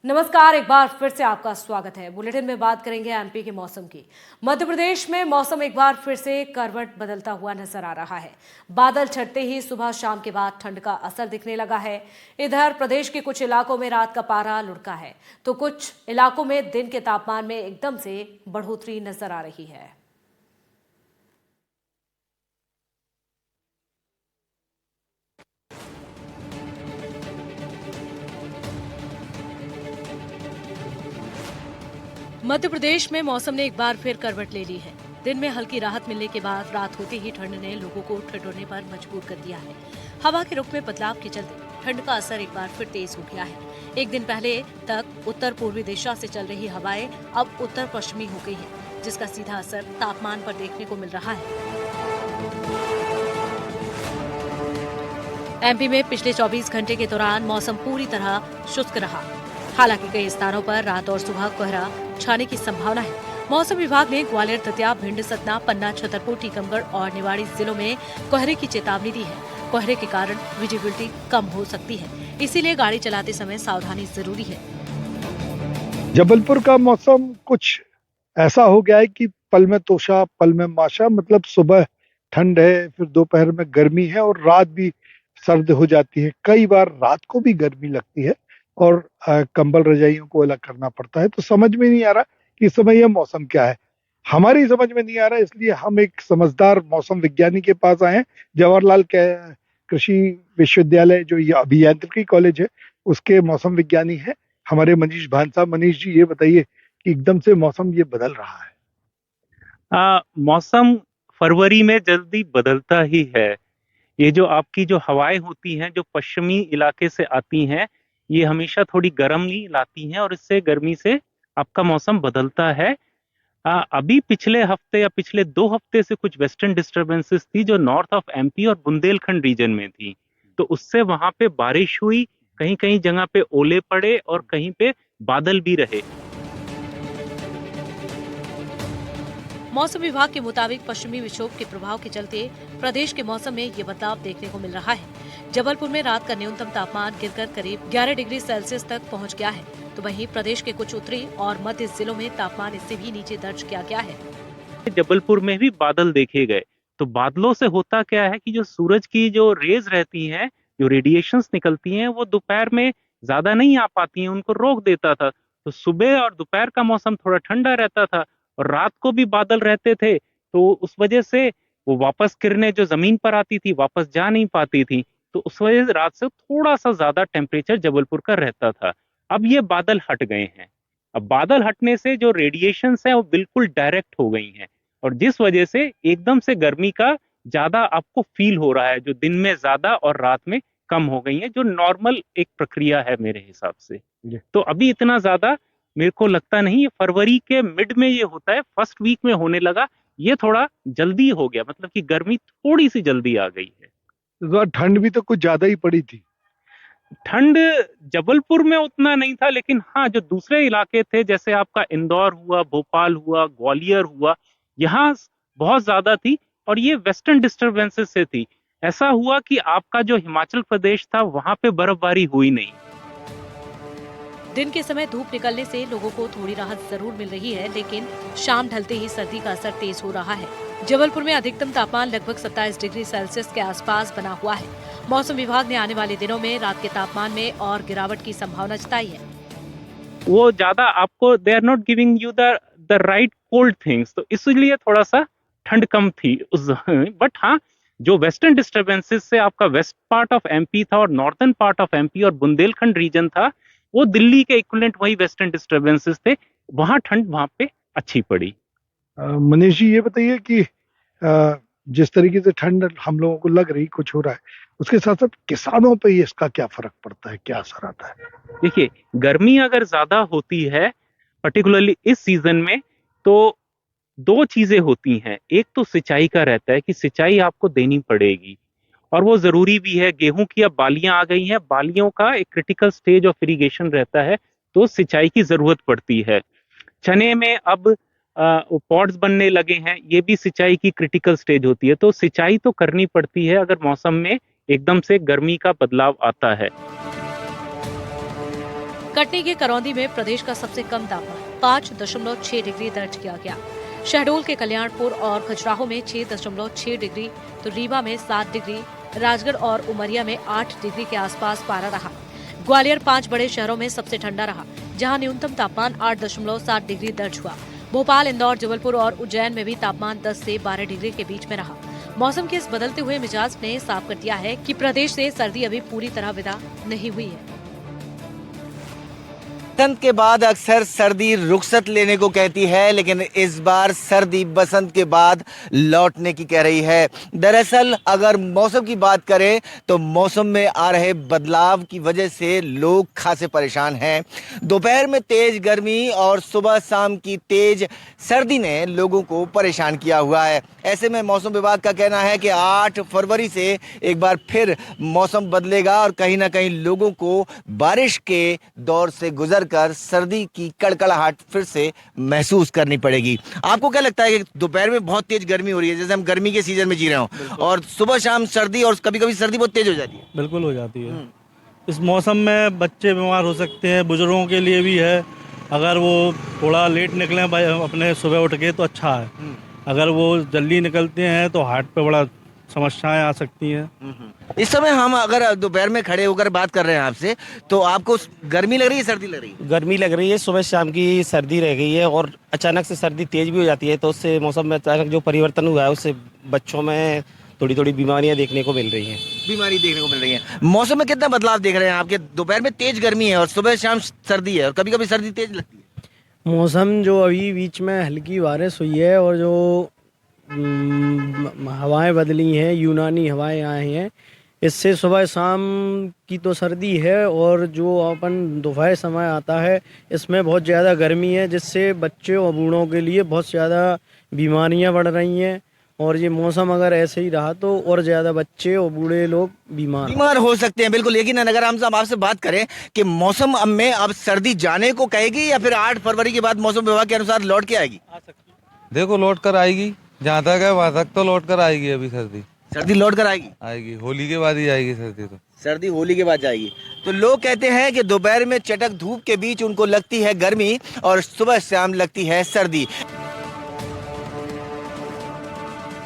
नमस्कार, एक बार फिर से आपका स्वागत है। बुलेटिन में बात करेंगे एमपी के मौसम की। मध्य प्रदेश में मौसम एक बार फिर से करवट बदलता हुआ नजर आ रहा है। बादल छटते ही सुबह शाम के बाद ठंड का असर दिखने लगा है। इधर प्रदेश के कुछ इलाकों में रात का पारा लुढ़का है, तो कुछ इलाकों में दिन के तापमान में एकदम से बढ़ोतरी नजर आ रही है। मध्य प्रदेश में मौसम ने एक बार फिर करवट ले ली है। दिन में हल्की राहत मिलने के बाद रात होते ही ठंड ने लोगों को ठिठुरने पर मजबूर कर दिया है। हवा के रुख में बदलाव के चलते ठंड का असर एक बार फिर तेज हो गया है। एक दिन पहले तक उत्तर पूर्वी दिशा से चल रही हवाएं अब उत्तर पश्चिमी हो गई है, जिसका सीधा असर तापमान पर देखने को मिल रहा है। एमपी में पिछले 24 घंटे के दौरान मौसम पूरी तरह शुष्क रहा। हालांकि कई स्थानों पर रात और सुबह कोहरा छाने की संभावना है। मौसम विभाग ने ग्वालियर, दतिया, भिंड, सतना, पन्ना, छतरपुर, टीकमगढ़ और निवाड़ी जिलों में कोहरे की चेतावनी दी है। कोहरे के कारण विजिबिलिटी कम हो सकती है, इसीलिए गाड़ी चलाते समय सावधानी जरूरी है। जबलपुर का मौसम कुछ ऐसा हो गया है कि पल में तोशा पल में माशा। मतलब सुबह ठंड है, फिर दोपहर में गर्मी है और रात भी सर्द हो जाती है। कई बार रात को भी गर्मी लगती है और कंबल रजाइयों को अलग करना पड़ता है। तो समझ में नहीं आ रहा कि इस समय यह मौसम क्या है। हमारी समझ में नहीं आ रहा, इसलिए हम एक समझदार मौसम विज्ञानी के पास आए हैं। जवाहरलाल कृषि विश्वविद्यालय जो ये अभियांत्रिकी कॉलेज है, उसके मौसम विज्ञानी है हमारे मनीष भान साहब। मनीष जी, ये बताइए कि एकदम से मौसम ये बदल रहा है। मौसम फरवरी में जल्दी बदलता ही है। ये जो आपकी जो हवाएं होती हैं, जो पश्चिमी इलाके से आती हैं, ये हमेशा थोड़ी गर्मी लाती हैं और इससे गर्मी से आपका मौसम बदलता है। अभी पिछले हफ्ते या पिछले 2 हफ्ते से कुछ वेस्टर्न डिस्टरबेंसेस थी जो नॉर्थ ऑफ एमपी और बुंदेलखंड रीजन में थी, तो उससे वहां पे बारिश हुई, कहीं कहीं जगह पे ओले पड़े और कहीं पे बादल भी रहे। मौसम विभाग के मुताबिक पश्चिमी विक्षोभ के प्रभाव के चलते प्रदेश के मौसम में ये बदलाव देखने को मिल रहा है। जबलपुर में रात का न्यूनतम तापमान गिरकर करीब 11 डिग्री सेल्सियस तक पहुंच गया है, तो वहीं प्रदेश के कुछ उत्तरी और मध्य जिलों में तापमान इससे भी नीचे दर्ज किया गया है। जबलपुर में भी बादल देखे गए, तो बादलों से होता क्या है कि जो सूरज की जो रेज रहती हैं, जो रेडिएशंस निकलती हैं, वो दोपहर में ज्यादा नहीं आ पाती हैं, उनको रोक देता था। तो सुबह और दोपहर का मौसम थोड़ा ठंडा रहता था और रात को भी बादल रहते थे, तो उस वजह से वो वापस किरणें जो जमीन पर आती थी वापस जा नहीं पाती थी, तो उस वजह से रात से थोड़ा सा ज्यादा टेम्परेचर जबलपुर का रहता था। अब ये बादल हट गए हैं। अब बादल हटने से जो रेडिएशंस है वो बिल्कुल डायरेक्ट हो गई हैं और जिस वजह से एकदम से गर्मी का ज्यादा आपको फील हो रहा है, जो दिन में ज्यादा और रात में कम हो गई है, जो नॉर्मल एक प्रक्रिया है मेरे हिसाब से। तो अभी इतना ज्यादा मेरे को लगता नहीं। फरवरी के मिड में ये होता है, फर्स्ट वीक में होने लगा, ये थोड़ा जल्दी हो गया, मतलब कि गर्मी थोड़ी सी जल्दी आ गई है। तो ठंड भी तो कुछ ज्यादा ही पड़ी थी। ठंड जबलपुर में उतना नहीं था, लेकिन हाँ जो दूसरे इलाके थे, जैसे आपका इंदौर हुआ, भोपाल हुआ, ग्वालियर हुआ, यहाँ बहुत ज्यादा थी और ये वेस्टर्न डिस्टरबेंसेस से थी। ऐसा हुआ कि आपका जो हिमाचल प्रदेश था वहां पे बर्फबारी हुई नहीं। दिन के समय धूप निकलने से लोगों को थोड़ी राहत जरूर मिल रही है, लेकिन शाम ढलते ही सर्दी का असर तेज हो रहा है। जबलपुर में अधिकतम तापमान लगभग 27 डिग्री सेल्सियस के आसपास बना हुआ है। मौसम विभाग ने आने वाले दिनों में रात के तापमान में और गिरावट की संभावना जताई है। वो ज्यादा आपको, they are not giving you the right cold things, तो इसलिए थोड़ा सा ठंड कम थी उस। बट हाँ, जो वेस्टर्न डिस्टरबेंसेस से आपका वेस्ट पार्ट ऑफ एमपी था और नॉर्थर्न पार्ट ऑफ एमपी और बुंदेलखंड रीजन था, वो दिल्ली के इक्विवेलेंट वही वेस्टर्न डिस्टरबेंसेस थे, वहां ठंड वहां पे अच्छी पड़ी। मनीष जी, ये बताइए कि जिस तरीके से ठंड हम लोगों को लग रही, कुछ हो रहा है, उसके साथ साथ किसानों पे इसका क्या फर्क पड़ता है, क्या असर आता है? देखिए, गर्मी अगर ज्यादा होती है पर्टिकुलरली इस सीजन में, तो 2 चीजें होती हैं। एक तो सिंचाई का रहता है कि सिंचाई आपको देनी पड़ेगी और वो जरूरी भी है। गेहूं की अब बालियां आ गई हैं, बालियों का एक क्रिटिकल स्टेज ऑफ इरिगेशन रहता है, तो सिंचाई की जरूरत पड़ती है। चने में अब पॉट्स बनने लगे हैं, ये भी सिंचाई की क्रिटिकल स्टेज होती है, तो सिंचाई तो करनी पड़ती है अगर मौसम में एकदम से गर्मी का बदलाव आता है। कटनी के करौंदी में प्रदेश का सबसे कम तापमान 5.6 डिग्री दर्ज किया गया। शहडोल के कल्याणपुर और खजुराहो में 6.6 डिग्री, तो रीवा में 7 डिग्री, राजगढ़ और उमरिया में 8 डिग्री के आसपास पारा रहा। ग्वालियर 5 बड़े शहरों में सबसे ठंडा रहा, जहां न्यूनतम तापमान 8.7 डिग्री दर्ज हुआ। भोपाल, इंदौर, जबलपुर और उज्जैन में भी तापमान 10 से 12 डिग्री के बीच में रहा। मौसम के इस बदलते हुए मिजाज ने साफ कर दिया है कि प्रदेश से सर्दी अभी पूरी तरह विदा नहीं हुई है। बसंत के बाद अक्सर सर्दी रुखसत लेने को कहती है, लेकिन इस बार सर्दी बसंत के बाद लौटने की कह रही है। दरअसल अगर मौसम की बात करें तो मौसम में आ रहे बदलाव की वजह से लोग खासे परेशान हैं। दोपहर में तेज गर्मी और सुबह शाम की तेज सर्दी ने लोगों को परेशान किया हुआ है। ऐसे में मौसम विभाग का कहना है कि 8 फरवरी से एक बार फिर मौसम बदलेगा और कहीं ना कहीं लोगों को बारिश के दौर से गुजर कर सर्दी की कड़कड़ाहट फिर से महसूस करनी पड़ेगी। आपको क्या लगता है कि दोपहर में बहुत तेज गर्मी हो रही है, जैसे हम गर्मी के सीजन में जी रहे हो, और सुबह शाम सर्दी, और कभी कभी सर्दी बहुत तेज हो जाती है? बिल्कुल हो जाती है। इस मौसम में बच्चे बीमार हो सकते हैं, बुजुर्गों के लिए भी है। अगर वो थोड़ा लेट निकलें अपने सुबह उठ के तो अच्छा है, अगर वो जल्दी निकलते हैं तो हार्ट पे बड़ा समस्याएं आ सकती हैं। इस समय हम अगर दोपहर में खड़े होकर बात कर रहे हैं आपसे, तो आपको गर्मी लग रही है, सर्दी लग रही है? गर्मी लग रही है, सुबह शाम की सर्दी रह गई है और अचानक से सर्दी तेज भी हो जाती है, तो उससे मौसम में अचानक जो परिवर्तन हुआ है उससे बच्चों में थोड़ी थोड़ी बीमारियां देखने को मिल रही हैं। बीमारी देखने को मिल रही है। मौसम में कितना बदलाव देख रहे हैं आपके? दोपहर में तेज गर्मी है और सुबह शाम सर्दी है, और कभी कभी सर्दी तेज लगती है। मौसम जो अभी बीच में हल्की बारिश हुई है और जो हवाएं बदली हैं, यूनानी हवाएं आई हैं, इससे सुबह शाम की तो सर्दी है, और जो अपन दोपहर समय आता है इसमें बहुत ज़्यादा गर्मी है, जिससे बच्चों और बूढ़ों के लिए बहुत ज़्यादा बीमारियां बढ़ रही हैं। और ये मौसम अगर ऐसे ही रहा तो और ज़्यादा बच्चे और बूढ़े लोग बीमार हो सकते हैं। बिल्कुल, लेकिन अगर हम सब आपसे बात करें कि मौसम में अब सर्दी जाने को कहेगी या फिर 8 फरवरी के बाद मौसम विभाग के अनुसार लौट के आएगी? देखो लौट कर आएगी, जहाँ तक है वहाँ तक तो लौट कर आएगी। अभी सर्दी लौट कर आएगी होली के बाद ही आएगी सर्दी। तो सर्दी होली के बाद जाएगी। तो लोग कहते हैं कि दोपहर में चटक धूप के बीच उनको लगती है गर्मी और सुबह शाम लगती है सर्दी।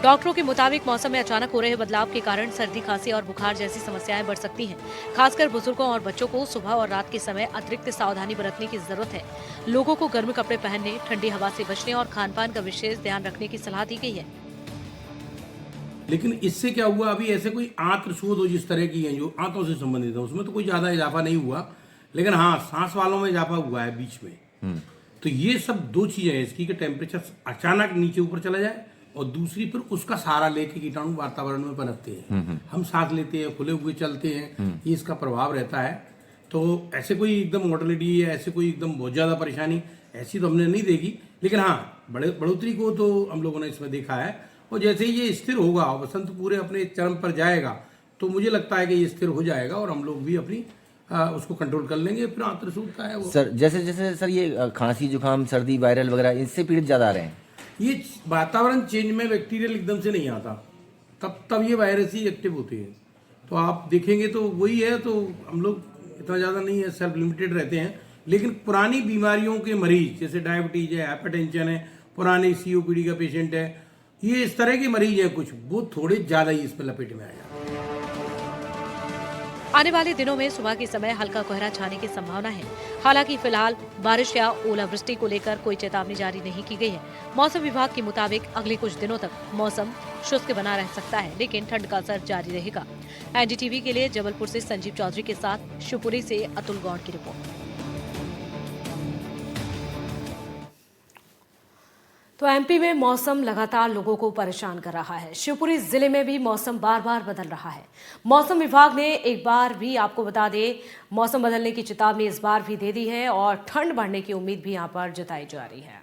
डॉक्टरों के मुताबिक मौसम में अचानक हो रहे बदलाव के कारण सर्दी, खांसी और बुखार जैसी समस्याएं बढ़ सकती हैं। खासकर बुजुर्गों और बच्चों को सुबह और रात के समय अतिरिक्त सावधानी बरतने की जरूरत है। लोगों को गर्म कपड़े पहनने, ठंडी हवा से बचने और खान-पान का विशेष ध्यान रखने की सलाह दी गई है। लेकिन इससे क्या हुआ, अभी ऐसे कोई आंत्र शोध हो जिस तरह की है जो आंतों से संबंधित है, उसमें तो कोई ज्यादा इजाफा नहीं हुआ, लेकिन हाँ सांस वालों में इजाफा हुआ है बीच में। तो ये सब दो चीजें हैं इसकी, कि टेम्परेचर अचानक नीचे ऊपर चला जाए, और दूसरी फिर उसका सहारा लेके कीटाणु वातावरण में पनपते हैं। हम सांस लेते हैं, खुले हुए चलते हैं, ये इसका प्रभाव रहता है। तो ऐसे कोई एकदम मोर्टेलिटी या ऐसे कोई एकदम बहुत ज़्यादा परेशानी ऐसी तो हमने नहीं देखी, लेकिन हाँ बढ़ोतरी को तो हम लोगों ने इसमें देखा है। और जैसे ही ये स्थिर होगा, बसंत पूरे अपने चरम पर जाएगा, तो मुझे लगता है कि ये स्थिर हो जाएगा और हम लोग भी अपनी उसको कंट्रोल कर लेंगे। फिर आंतर सूखता है वो सर, जैसे सर ये खांसी जुकाम सर्दी वायरल वगैरह इनसे पीड़ित ज़्यादा आ रहे हैं। ये वातावरण चेंज में बैक्टीरियल एकदम से नहीं आता, तब ये वायरस ही एक्टिव होते हैं। तो आप देखेंगे तो वही है। तो हम लोग इतना ज़्यादा नहीं है, सेल्फ लिमिटेड रहते हैं। लेकिन पुरानी बीमारियों के मरीज, जैसे डायबिटीज है, हाइपरटेंशन है, पुराने COPD का पेशेंट है, ये इस तरह के मरीज हैं कुछ, वो थोड़े ज़्यादा ही इसमें लपेट में आ जाते हैं। आने वाले दिनों में सुबह के समय हल्का कोहरा छाने की संभावना है। हालांकि फिलहाल बारिश या ओलावृष्टि को लेकर कोई चेतावनी जारी नहीं की गई है। मौसम विभाग के मुताबिक अगले कुछ दिनों तक मौसम शुष्क बना रह सकता है, लेकिन ठंड का असर जारी रहेगा। NDTV के लिए जबलपुर से संजीव चौधरी के साथ शिवपुरी से अतुल गौड़ की रिपोर्ट। तो MP में मौसम लगातार लोगों को परेशान कर रहा है। शिवपुरी जिले में भी मौसम बार बार बदल रहा है। मौसम विभाग ने एक बार भी, आपको बता दें, मौसम बदलने की चेतावनी इस बार भी दे दी है और ठंड बढ़ने की उम्मीद भी यहां पर जताई जा रही है।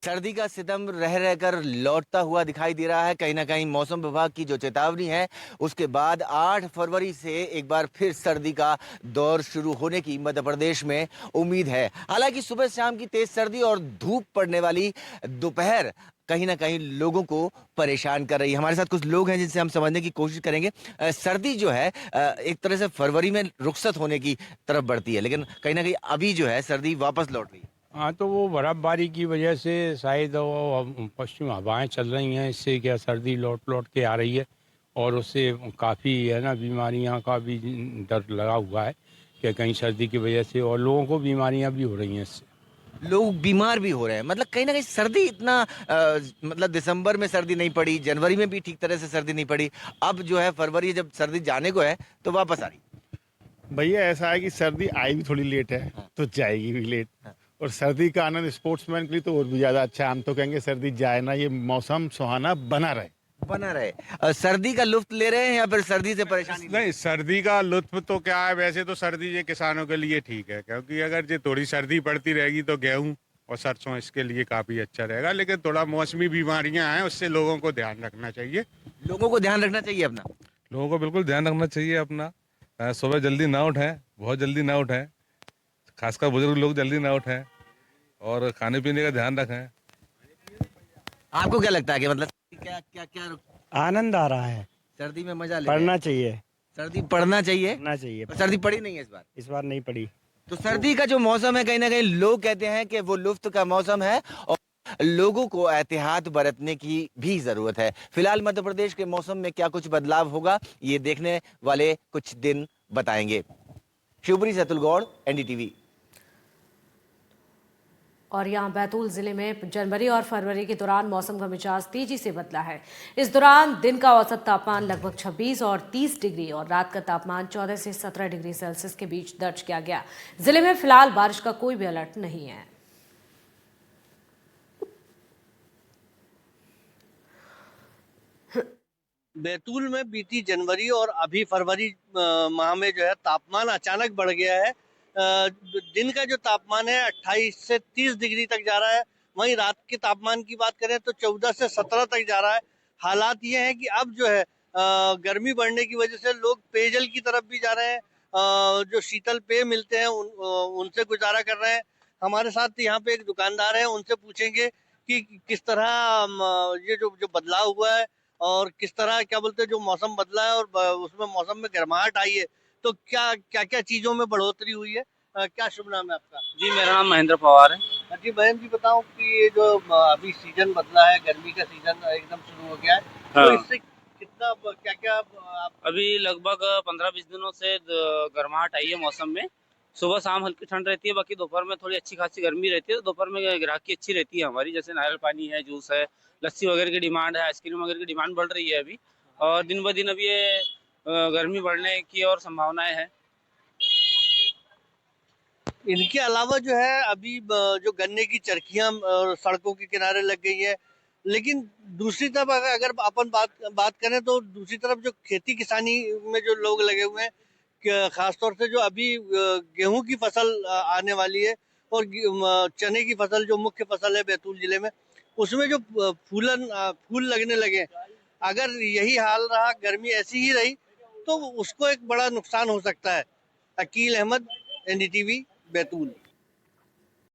सर्दी का सितम रह रहकर लौटता हुआ दिखाई दे रहा है। कहीं ना कहीं मौसम विभाग की जो चेतावनी है उसके बाद 8 फरवरी से एक बार फिर सर्दी का दौर शुरू होने की मध्य प्रदेश में उम्मीद है। हालांकि सुबह शाम की तेज सर्दी और धूप पड़ने वाली दोपहर कहीं ना कहीं लोगों को परेशान कर रही है। हमारे साथ कुछ लोग हैं जिनसे हम समझने की कोशिश करेंगे। सर्दी जो है एक तरह से फरवरी में रुखसत होने की तरफ बढ़ती है, लेकिन कहीं ना कहीं अभी जो है सर्दी वापस लौट रही है। हाँ, तो वो बर्फबारी की वजह से शायद वो पश्चिम हवाएं चल रही हैं, इससे क्या सर्दी लौट लौट के आ रही है और उससे काफ़ी है ना बीमारियां का भी डर लगा हुआ है कि कहीं सर्दी की वजह से और लोगों को बीमारियां भी हो रही हैं इससे। लोग बीमार भी हो रहे हैं, मतलब कहीं ना कहीं सर्दी इतना मतलब दिसंबर में सर्दी नहीं पड़ी, जनवरी में भी ठीक तरह से सर्दी नहीं पड़ी, अब जो है फरवरी जब सर्दी जाने को है तो वापस आ रही। भैया ऐसा है कि सर्दी आई भी थोड़ी लेट है तो जाएगी भी लेट, और सर्दी का आनंद स्पोर्ट्समैन के लिए तो और भी ज़्यादा अच्छा है। हम तो कहेंगे सर्दी जाए ना, ये मौसम सुहाना बना रहे। सर्दी का लुत्फ ले रहे हैं या फिर सर्दी से परेशानी? नहीं, सर्दी का लुत्फ तो क्या है, वैसे तो सर्दी ये किसानों के लिए ठीक है, क्योंकि अगर ये थोड़ी सर्दी पड़ती रहेगी तो गेहूं और सरसों इसके लिए काफ़ी अच्छा रहेगा। लेकिन थोड़ा मौसमी बीमारियां हैं, उससे लोगों को ध्यान रखना चाहिए। लोगों को ध्यान रखना चाहिए अपना। लोगों को बिल्कुल ध्यान रखना चाहिए अपना। सुबह जल्दी ना उठें, बहुत जल्दी ना उठें, खासकर बुजुर्ग लोग जल्दी ना उठें और खाने पीने का ध्यान रखें। आपको क्या लगता है कि मतलब क्या क्या क्या आनंद आ रहा है, सर्दी में मजा ले? पढ़ना चाहिए, सर्दी पड़ना चाहिए। पढ़ना चाहिए। सर्दी पड़ी नहीं है इस बार नहीं पड़ी। तो सर्दी का जो मौसम है कहीं ना कहीं लोग कहते हैं कि वो लुत्फ का मौसम है और लोगों को एहतियात बरतने की भी जरूरत है। फिलहाल मध्य प्रदेश के मौसम में क्या कुछ बदलाव होगा ये देखने वाले कुछ दिन बताएंगे। शिवपुरी से अतुल गौड़, एनडीटीवी। और यहाँ बैतूल जिले में जनवरी और फरवरी के दौरान मौसम का मिजाज तेजी से बदला है। इस दौरान दिन का औसत तापमान लगभग 26 और 30 डिग्री और रात का तापमान 14 से 17 डिग्री सेल्सियस के बीच दर्ज किया गया। जिले में फिलहाल बारिश का कोई भी अलर्ट नहीं है। बैतूल में बीती जनवरी और अभी फरवरी माह में जो है तापमान अचानक बढ़ गया है। दिन का जो तापमान है 28 से 30 डिग्री तक जा रहा है, वहीं रात के तापमान की बात करें तो 14 से 17 तक जा रहा है। हालात ये हैं कि अब जो है गर्मी बढ़ने की वजह से लोग पेयजल की तरफ भी जा रहे हैं, जो शीतल पेय मिलते हैं उनसे गुजारा कर रहे हैं। हमारे साथ यहाँ पे एक दुकानदार है, उनसे पूछेंगे कि किस तरह ये जो बदलाव हुआ है और किस तरह क्या बोलते हैं जो मौसम बदला है और उसमें मौसम में गर्माहट आई है, तो क्या चीजों में बढ़ोतरी हुई है। क्या शुभ नाम है आपका? जी, मेरा नाम महेंद्र पवार है। जी महेंद्र जी, बताओ कि ये जो अभी सीजन बदला है, गर्मी का सीजन एकदम शुरू हो गया है, हाँ। तो इससे कितना क्या आप अभी लगभग 15-20 दिनों से गर्माहट आई है मौसम में। सुबह शाम हल्की ठंड रहती है, बाकी दोपहर में थोड़ी अच्छी खासी गर्मी रहती है। दोपहर में ग्राहकी अच्छी रहती है हमारी, जैसे नारियल पानी है, जूस है, लस्सी वगैरह की डिमांड है, आइसक्रीम वगैरह की डिमांड बढ़ रही है अभी, और दिन ब दिन अभी ये गर्मी बढ़ने की और संभावनाएं हैं। इनके अलावा जो है अभी जो गन्ने की चरखियां सड़कों के किनारे लग गई है, लेकिन दूसरी तरफ अगर अपन बात करें तो दूसरी तरफ जो खेती किसानी में जो लोग लगे हुए हैं, खासतौर से जो अभी गेहूं की फसल आने वाली है और चने की फसल जो मुख्य फसल है बैतूल जिले में, उसमें जो फूल लगने लगे, अगर यही हाल रहा, गर्मी ऐसी ही रही, तो उसको एक बड़ा नुकसान हो सकता है। अकील अहमद, एनडीटीवी, बैतूल।